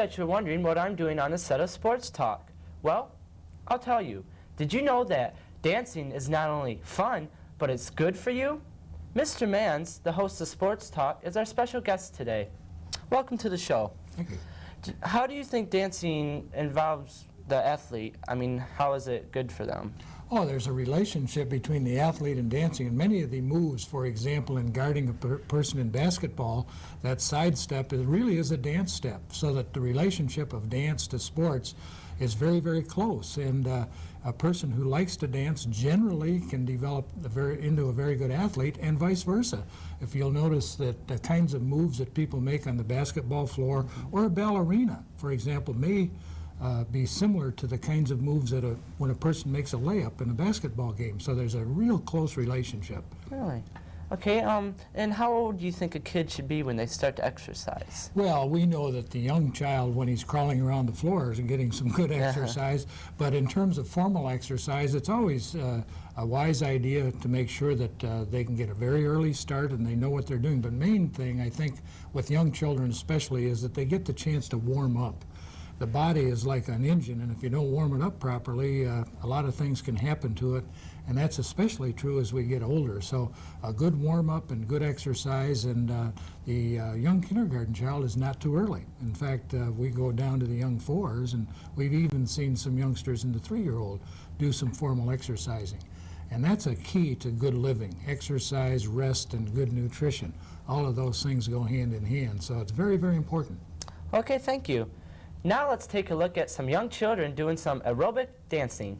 bet you're wondering what I'm doing on a set of Sports Talk. Well, I'll tell you. Did you know that dancing is not only fun, but it's good for you? Mr. Mans, the host of Sports Talk, is our special guest today. Welcome to the show. Thank you. How do you think dancing involves the athlete? I mean, how is it good for them? Oh, there's a relationship between the athlete and dancing, and many of the moves, for example, in guarding a person in basketball, that side step really is a dance step, so that the relationship of dance to sports is very, very close. And a person who likes to dance generally can develop into a very good athlete, and vice versa. If you'll notice that the kinds of moves that people make on the basketball floor or a ballerina, for example, may be similar to the kinds of moves that when a person makes a layup in a basketball game. So there's a real close relationship. Really? Okay, and how old do you think a kid should be when they start to exercise? Well, we know that the young child, when he's crawling around the floor, is getting some good exercise. But in terms of formal exercise, it's always a wise idea to make sure that they can get a very early start and they know what they're doing. But main thing, I think, with young children especially, is that they get the chance to warm up. The body is like an engine, and if you don't warm it up properly, a lot of things can happen to it, and that's especially true as we get older. So a good warm-up and good exercise, and the young kindergarten child is not too early. In fact, we go down to the young 4s, and we've even seen some youngsters in the 3-year-old do some formal exercising. And that's a key to good living: exercise, rest, and good nutrition. All of those things go hand in hand, so it's very, very important. Okay, thank you. Now let's take a look at some young children doing some aerobic dancing.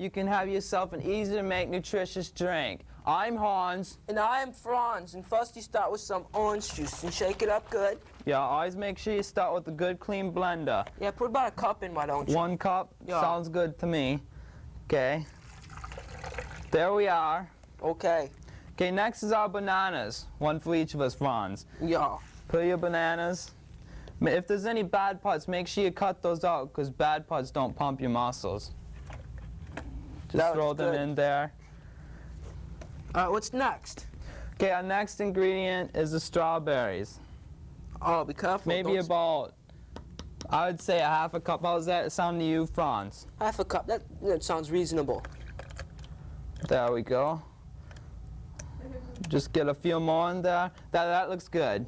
you can have yourself an easy-to-make, nutritious drink. I'm Hans. And I'm Franz. And first you start with some orange juice and shake it up good. Yeah, always make sure you start with a good, clean blender. Yeah, put about a cup in, why don't you? 1 cup? Yeah. Sounds good to me. Okay. There we are. Okay. Okay, next is our bananas. 1 for each of us, Franz. Yeah. Put your bananas. If there's any bad parts, make sure you cut those out, because bad parts don't pump your muscles. Just That throw looks them good. in there. What's next? Okay, our next ingredient is the strawberries. Oh, be careful. Maybe don't about, I would say a half a cup. How's that sound to you, Franz? half a cup. That sounds reasonable. There we go. Just get a few more in there. That looks good.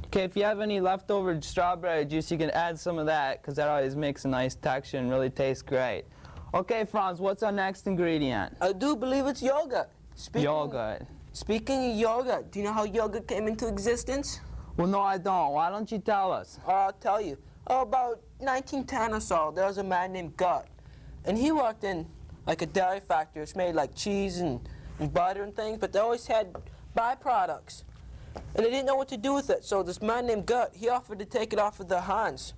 Okay, if you have any leftover strawberry juice, you can add some of that, because that always makes a nice texture and really tastes great. Okay, Franz, what's our next ingredient? I do believe it's yogurt. Yogurt. Speaking of yogurt, do you know how yogurt came into existence? Well, no, I don't. Why don't you tell us? I'll tell you. About 1910 or so, there was a man named Gut. And he worked in like a dairy factory. It's made like cheese and butter and things, but they always had byproducts. And they didn't know what to do with it. So this man named Gut, he offered to take it off of the Hans.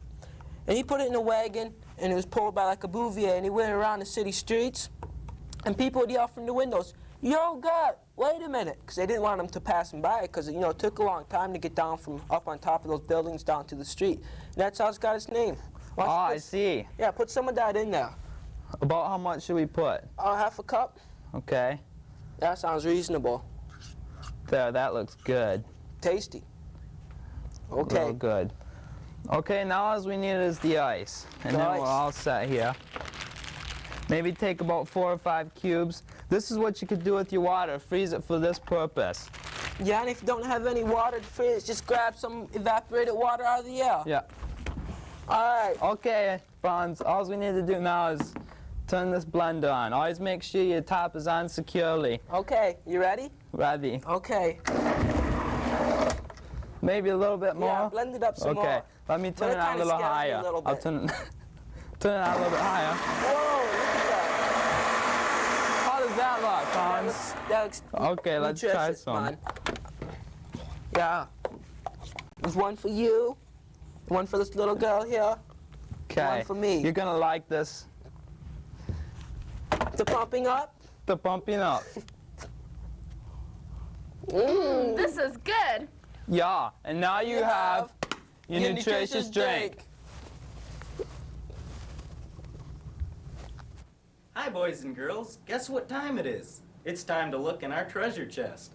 And he put it in a wagon, and it was pulled by like a bouvier, and he went around the city streets. And people would yell from the windows, "Yo, Gut, wait a minute," because they didn't want him to pass him by, because it took a long time to get down from up on top of those buildings down to the street. And that's how it's got its name. Oh, I see. Yeah, put some of that in there. About how much should we put? Half a cup. Okay. That sounds reasonable. There, that looks good. Tasty. Real Okay. good. Okay, now all we need is the ice. And The then ice. we're all set here. Maybe take about 4 or 5 cubes. This is what you could do with your water. Freeze it for this purpose. Yeah, and if you don't have any water to freeze, just grab some evaporated water out of the air. Yeah. All right. Okay, Franz, all we need to do now is turn this blender on. Always make sure your top is on securely. Okay, you ready? Ready. Okay. Maybe a little bit more? Yeah, blend it up some more. Okay, let me turn But it it on a kinda little scares me higher. a little I'll bit. turn it, turn it on a little bit higher. Whoa, look at How does that look, that. Franz? That looks Okay, let's try nutritious, some. man. Yeah. There's one for you, one for this little girl here, Okay. one for me. You're gonna like this. The pumping up. The pumping up. This is good. Yeah, and now you have your nutritious drink. Hi, boys and girls. Guess what time it is? It's time to look in our treasure chest.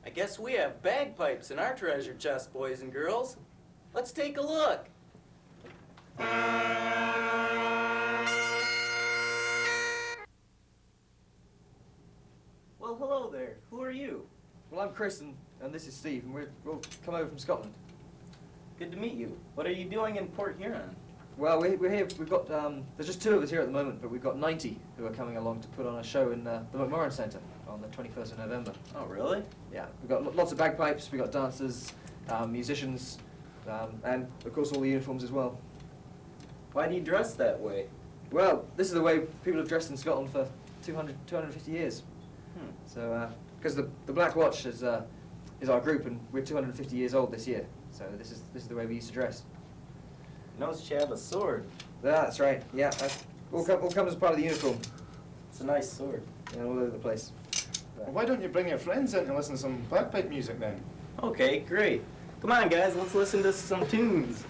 I guess we have bagpipes in our treasure chest, boys and girls. Let's take a look. Well, hello there. Who are you? Well, I'm Chris, and this is Steve, and we'll come over from Scotland. Good to meet you. What are you doing in Port Huron? Well, we're here. We've got there's just 2 of us here at the moment, but we've got 90 who are coming along to put on a show in the McMorran Centre on the 21st of November. Oh, really? Yeah, we've got lots of bagpipes, we've got dancers, musicians, and of course all the uniforms as well. Why do you dress that way? Well, this is the way people have dressed in Scotland for 250 years. So, because the Black Watch is our group, and we're 250 years old this year. So this is the way we used to dress. Notice you have a sword. That's right. Yeah, that all comes as part of the uniform. It's a nice sword. Yeah, all over the place. Well, why don't you bring your friends in to listen to some bagpipe music then? Okay, great. Come on, guys, let's listen to some tunes.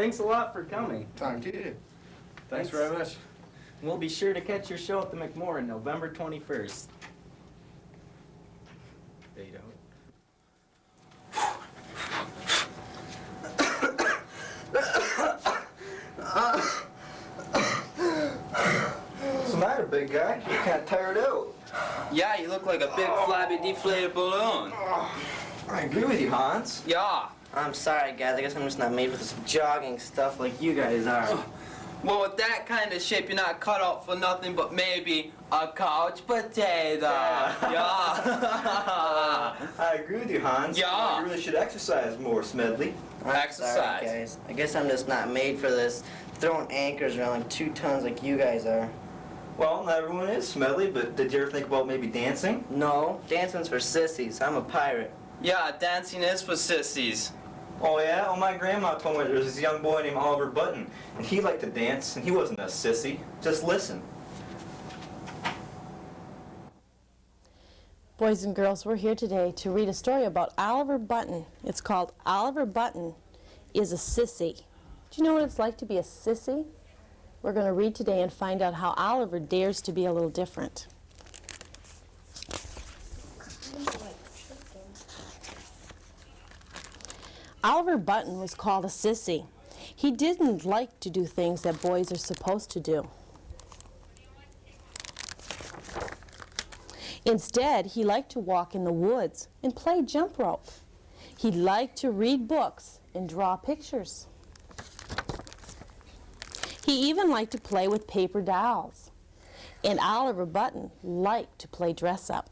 Thanks a lot for coming. Thank you. Thanks very much. We'll be sure to catch your show at the McMorran November 21st. There you go. What's the matter, big guy? You're kind of tired out. Yeah, you look like a big flabby deflated balloon. I agree with you, Hans. Yeah. I'm sorry, guys. I guess I'm just not made for this jogging stuff like you guys are. Well, with that kind of shape, you're not cut out for nothing but maybe a couch potato. Yeah. I agree with you, Hans. Yeah. You really should exercise more, Smedley. Exercise. Sorry, guys. I guess I'm just not made for this. Throwing anchors around like 2 tons like you guys are. Well, not everyone is Smedley, but did you ever think about maybe dancing? No, dancing's for sissies. I'm a pirate. Yeah, dancing is for sissies. Oh, yeah? Well, my grandma told me there was this young boy named Oliver Button, and he liked to dance, and he wasn't a sissy. Just listen. Boys and girls, we're here today to read a story about Oliver Button. It's called Oliver Button is a Sissy. Do you know what it's like to be a sissy? We're going to read today and find out how Oliver dares to be a little different. Oliver Button was called a sissy. He didn't like to do things that boys are supposed to do. Instead, he liked to walk in the woods and play jump rope. He liked to read books and draw pictures. He even liked to play with paper dolls. And Oliver Button liked to play dress up.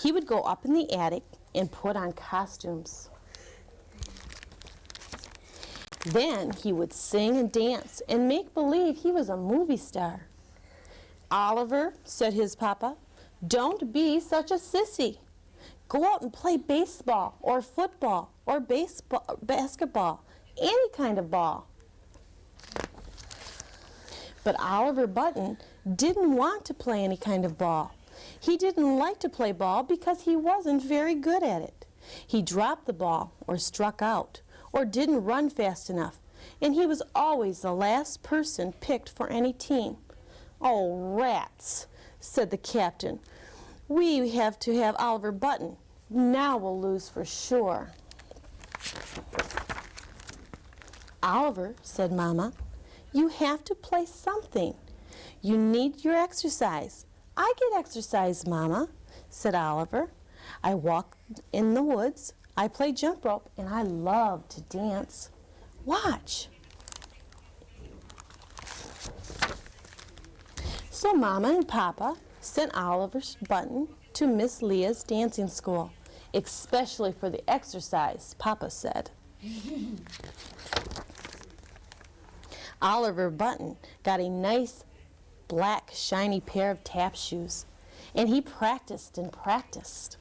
He would go up in the attic and put on costumes. Then he would sing and dance and make believe he was a movie star. "Oliver," said his papa, "don't be such a sissy. Go out and play baseball or football or basketball, any kind of ball." But Oliver Button didn't want to play any kind of ball. He didn't like to play ball because he wasn't very good at it. He dropped the ball or struck out or didn't run fast enough, and he was always the last person picked for any team. "Oh, rats," said the captain. "We have to have Oliver Button. Now we'll lose for sure." "Oliver," said Mama, "you have to play something. You need your exercise." "I get exercise, Mama," said Oliver. "I walk in the woods, I play jump rope, and I love to dance. Watch." So Mama and Papa sent Oliver Button to Miss Leah's dancing school, especially for the exercise, Papa said. Oliver Button got a nice black shiny pair of tap shoes, and he practiced and practiced.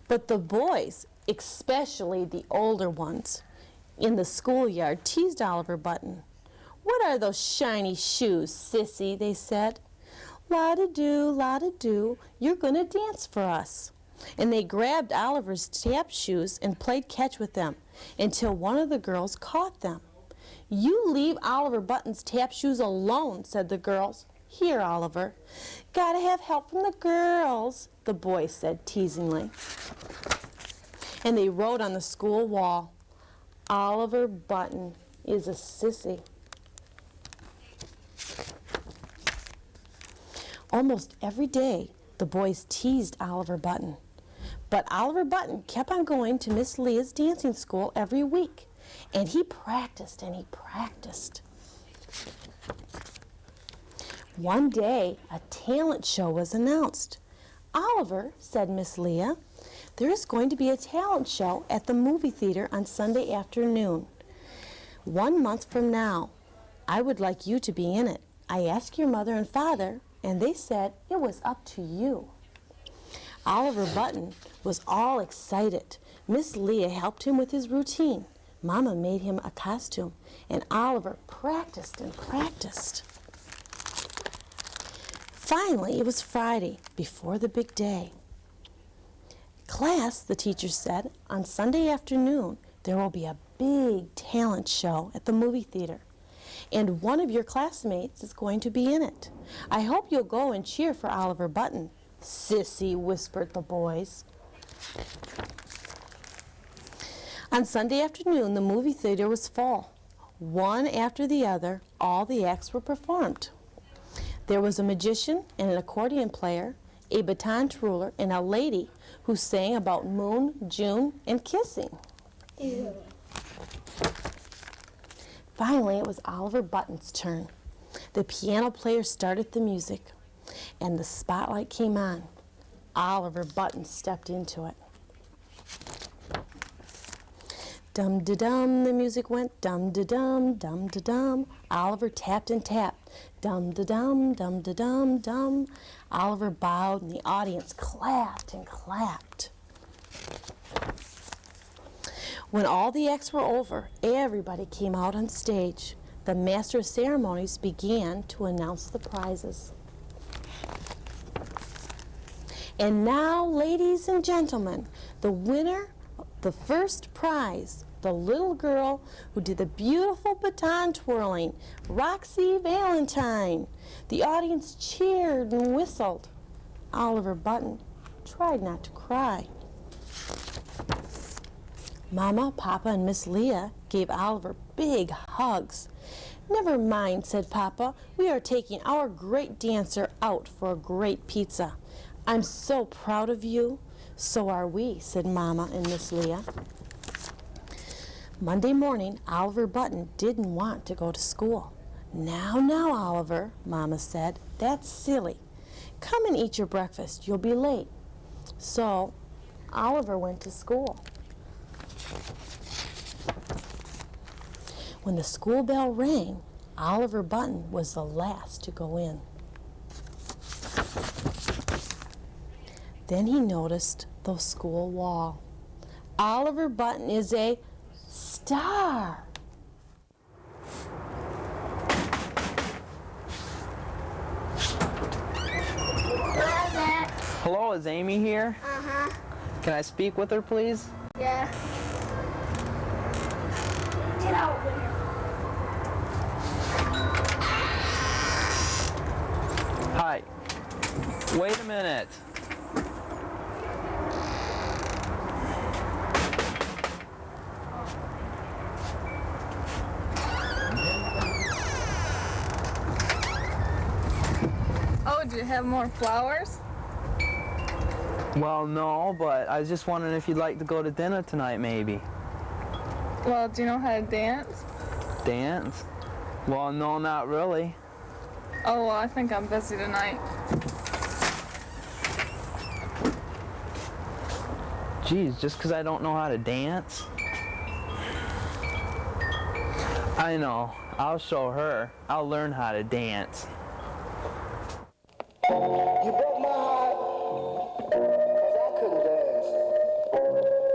But the boys, especially the older ones in the schoolyard, teased Oliver Button. "What are those shiny shoes, sissy?" they said. La-da-do, you're going to dance for us." And they grabbed Oliver's tap shoes and played catch with them until one of the girls caught them. "You leave Oliver Button's tap shoes alone," said the girls. "Here, Oliver." "Gotta have help from the girls," the boy said teasingly. And they wrote on the school wall, "Oliver Button is a sissy." Almost every day, the boys teased Oliver Button. But Oliver Button kept on going to Miss Leah's dancing school every week. And he practiced and he practiced. One day, a talent show was announced. "Oliver," said Miss Leah, "there is going to be a talent show at the movie theater on Sunday afternoon. 1 month from now. I would like you to be in it. I asked your mother and father, and they said it was up to you." Oliver Button was all excited. Miss Leah helped him with his routine. Mama made him a costume, and Oliver practiced and practiced. Finally, it was Friday, before the big day. "Class," the teacher said, "on Sunday afternoon, there will be a big talent show at the movie theater, and one of your classmates is going to be in it. I hope you'll go and cheer for Oliver Button." "Sissy," whispered the boys. On Sunday afternoon, the movie theater was full. One after the other, all the acts were performed. There was a magician and an accordion player, a baton twirler, and a lady who sang about Moon, June, and kissing. Ew. Finally, it was Oliver Button's turn. The piano player started the music, and the spotlight came on. Oliver Button stepped into it. Dum-da-dum, the music went dum-da-dum, dum-da-dum. Oliver tapped and tapped. Dum-da-dum, dum-da-dum, dum. Oliver bowed, and the audience clapped and clapped. When all the acts were over, everybody came out on stage. The master of ceremonies began to announce the prizes. "And now, ladies and gentlemen, the winner, the first prize, the little girl who did the beautiful baton twirling, Roxy Valentine." The audience cheered and whistled. Oliver Button tried not to cry. Mama, Papa, and Miss Leah gave Oliver big hugs. "Never mind," said Papa. "We are taking our great dancer out for a great pizza." "I'm so proud of you." "So are we," said Mama and Miss Leah. Monday morning, Oliver Button didn't want to go to school. Now, Oliver," Mama said, "that's silly. Come and eat your breakfast. You'll be late." So, Oliver went to school. When the school bell rang, Oliver Button was the last to go in. Then he noticed the school wall. Oliver Button is a star. Hello, is Amy here? Uh-huh. Can I speak with her, please? Yeah. Get out. Hi. Wait a minute. Oh, do you have more flowers? Well, no, but I was just wondering if you'd like to go to dinner tonight, maybe. Well, do you know how to dance? Dance? Well, no, not really. Oh, well, I think I'm busy tonight. Geez, just 'cause I don't know how to dance? I know. I'll show her. I'll learn how to dance. You broke my heart, 'cause I couldn't dance.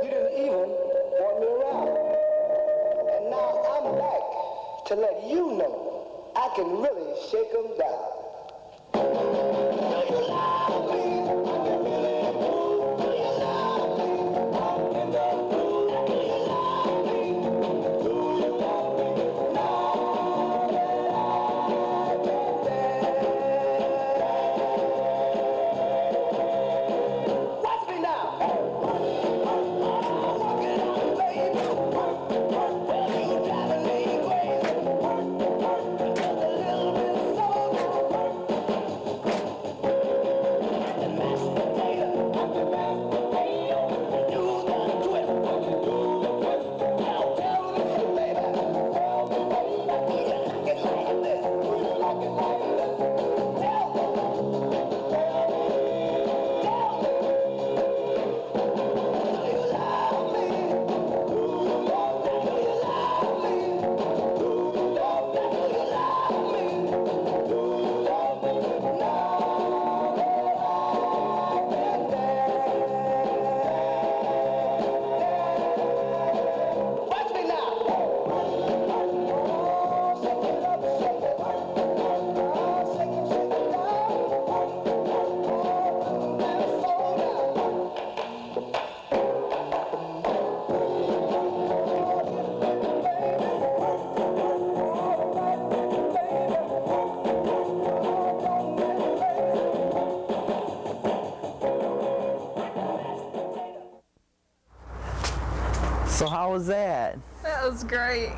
You didn't even want me around. And now I'm back to let you know I can really shake 'em down. Do you love me? I can really move. Do you love me? I'm in the mood. Do you love me? Do you love me? Now that I can dance. Watch me now. Work it out, baby. Well, you driving me crazy. Just a little bit slow. How was that? That was great.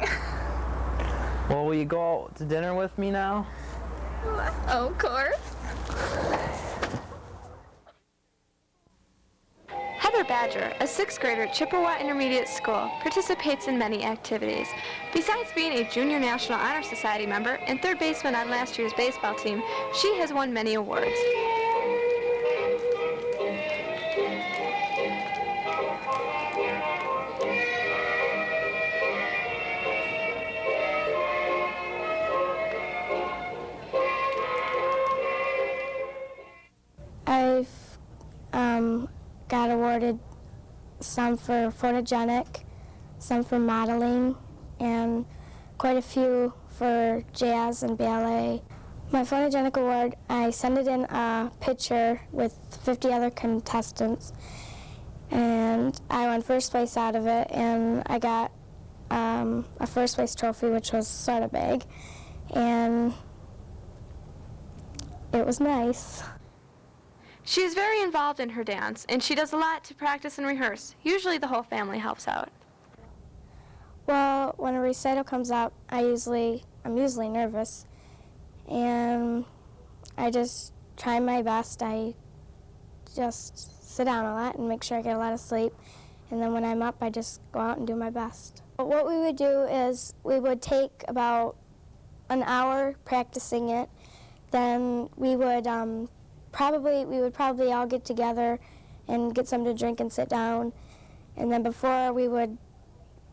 Well, will you go out to dinner with me now? Of course. Heather Badger, a 6th grader at Chippewa Intermediate School, participates in many activities. Besides being a Junior National Honor Society member and 3rd baseman on last year's baseball team, she has won many awards. I've got awarded some for photogenic, some for modeling, and quite a few for jazz and ballet. My photogenic award, I sent it in a picture with 50 other contestants, and I won 1st place out of it, and I got a 1st place trophy, which was sort of big, and it was nice. She is very involved in her dance, and she does a lot to practice and rehearse. Usually the whole family helps out. Well, when a recital comes up, I'm usually nervous, and I just try my best. I just sit down a lot and make sure I get a lot of sleep, and then when I'm up, I just go out and do my best. But what we would do is we would take about an hour practicing it, then we would probably all get together and get something to drink and sit down. And then before, we would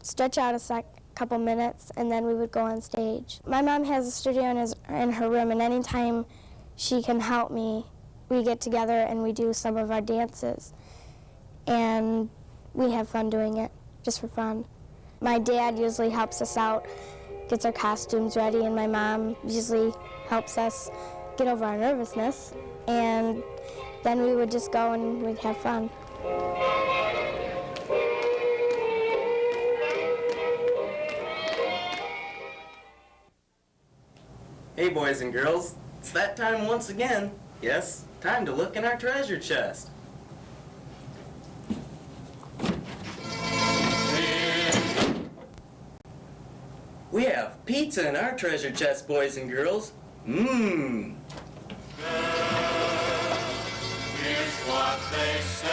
stretch out a couple minutes, and then we would go on stage. My mom has a studio in her room, and anytime she can help me, we get together and we do some of our dances. And we have fun doing it, just for fun. My dad usually helps us out, gets our costumes ready, and my mom usually helps us get over our nervousness. And then we would just go and we'd have fun. Hey boys and girls, it's that time once again. Yes, time to look in our treasure chest. We have pizza in our treasure chest, boys and girls. Mmm. Here's what they say.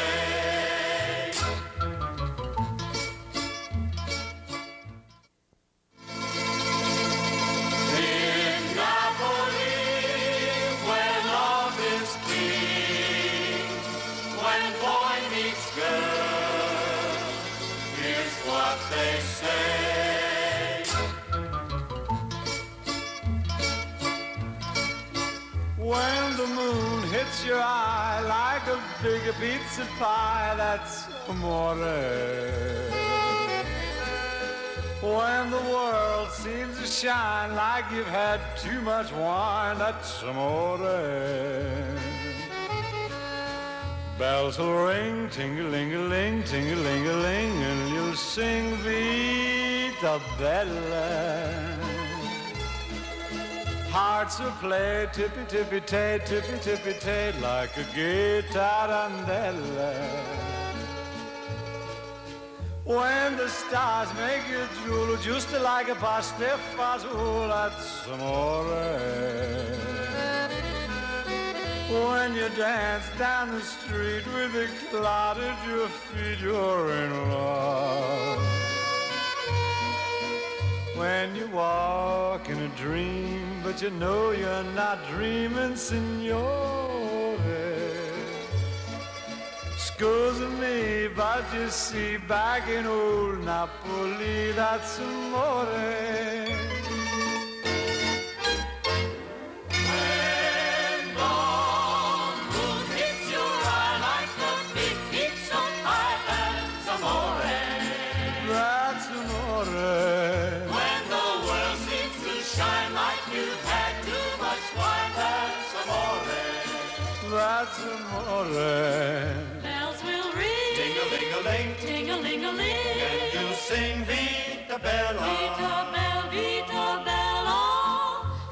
In Napoli, where love is king, when boy meets girl, here's what they say. When the moon hits your eye like a big pizza pie, that's amore. When the world seems to shine like you've had too much wine, that's amore. Bells will ring, ting-a-ling-a-ling, ting-a-ling-a-ling, and you'll sing Vita Bella. Hearts will play tippy-tippy-tay, tippy-tippy-tay, like a gay tarantella. When the stars make you drool, just like a pasta fazool, that's amore. When you dance down the street with a cloud at your feet, you're in love. When you walk in a dream, but you know you're not dreaming, signore. Scusa me, but you see, back in old Napoli, that's amore. When the moon hits your eye like a big pizza pie, that's amore. That's amore. When the world seems to shine like you've had too much wine, that's amore. That's amore. Bells will ring, ting-a-ling-a-ling, ting-a-ling-a-ling, and you sing Vita Bella. Vita Bella, Vita Bella,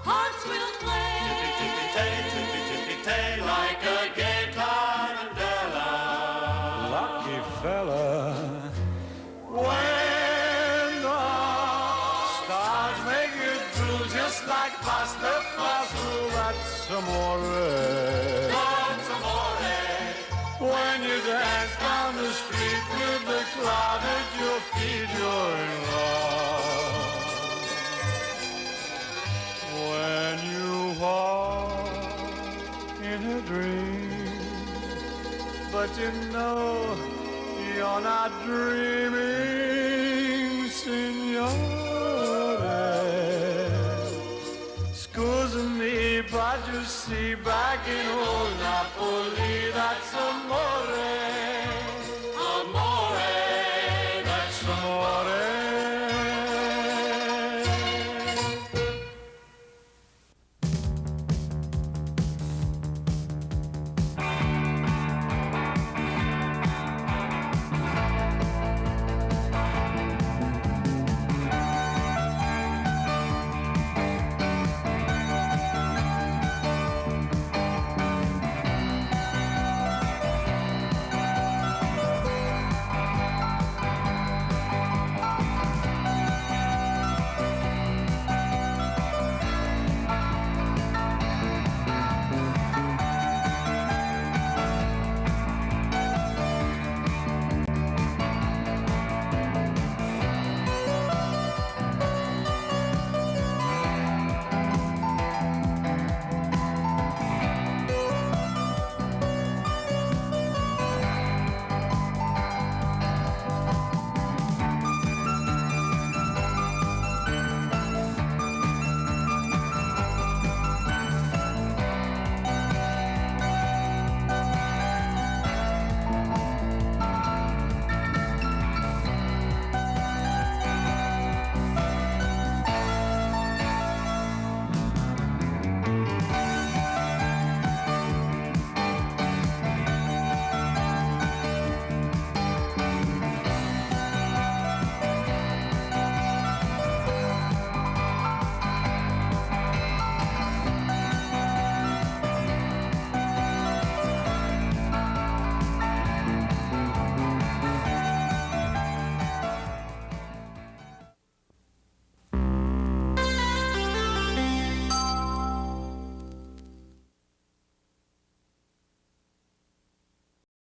hearts will play. Tippy-tippy-tay, tippy-tippy-tay, like a gay tarantella. Lucky fella. When pasta, fasu, that's amore. That's amore. When you dance down the street with the cloud at your feet, you're in love. When you walk in a dream, but you know you're not dreaming, signore. Scusa me, but you see, back in old Napoli, that's amore.